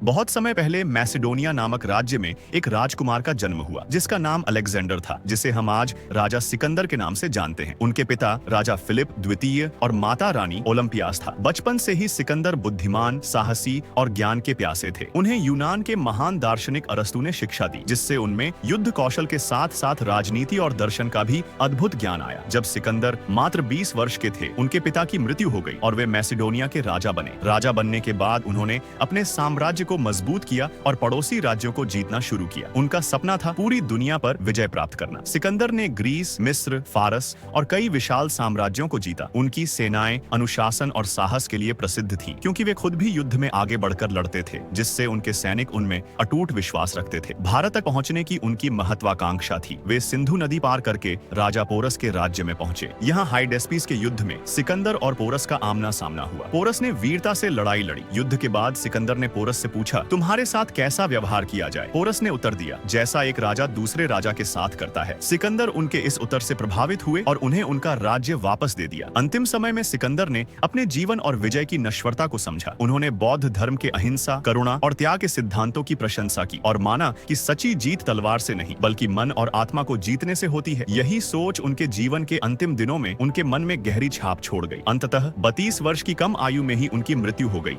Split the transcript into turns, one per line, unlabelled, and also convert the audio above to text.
बहुत समय पहले मैसेडोनिया नामक राज्य में एक राजकुमार का जन्म हुआ जिसका नाम अलेक्जेंडर था, जिसे हम आज राजा सिकंदर के नाम से जानते हैं। उनके पिता राजा फिलिप द्वितीय और माता रानी ओलंपियास था। बचपन से ही सिकंदर बुद्धिमान, साहसी और ज्ञान के प्यासे थे। उन्हें यूनान के महान दार्शनिक अरस्तु ने शिक्षा दी, जिससे उनमें युद्ध कौशल के साथ साथ राजनीति और दर्शन का भी अद्भुत ज्ञान आया। जब सिकंदर मात्र 20 वर्ष के थे, उनके पिता की मृत्यु हो गई और वे मैसेडोनिया के राजा बने। राजा बनने के बाद उन्होंने अपने साम्राज्य को मजबूत किया और पड़ोसी राज्यों को जीतना शुरू किया। उनका सपना था पूरी दुनिया पर विजय प्राप्त करना। सिकंदर ने ग्रीस, मिस्र, फारस और कई विशाल साम्राज्यों को जीता। उनकी सेनाएं अनुशासन और साहस के लिए प्रसिद्ध थीं, क्योंकि वे खुद भी युद्ध में आगे बढ़कर लड़ते थे, जिससे उनके सैनिक उनमें अटूट विश्वास रखते थे। भारत तक पहुंचने की उनकी महत्वाकांक्षा थी। वे सिंधु नदी पार करके राजा पोरस के राज्य में पहुंचे। यहाँ हाइडेस्पीस के युद्ध में सिकंदर और पोरस का आमना सामना हुआ। पोरस ने वीरता से लड़ाई लड़ी। युद्ध के बाद सिकंदर ने पोरस से पूछा, तुम्हारे साथ कैसा व्यवहार किया जाए? पोरस ने उत्तर दिया, जैसा एक राजा दूसरे राजा के साथ करता है। सिकंदर उनके इस उत्तर से प्रभावित हुए और उन्हें उनका राज्य वापस दे दिया। अंतिम समय में सिकंदर ने अपने जीवन और विजय की नश्वरता को समझा। उन्होंने बौद्ध धर्म के अहिंसा, करुणा और त्याग के सिद्धांतों की प्रशंसा की और माना कि सच्ची जीत तलवार से नहीं, बल्कि मन और आत्मा को जीतने से होती है। यही सोच उनके जीवन के अंतिम दिनों में उनके मन में गहरी छाप छोड़ गई। अंततः 32 वर्ष की कम आयु में ही उनकी मृत्यु हो गई।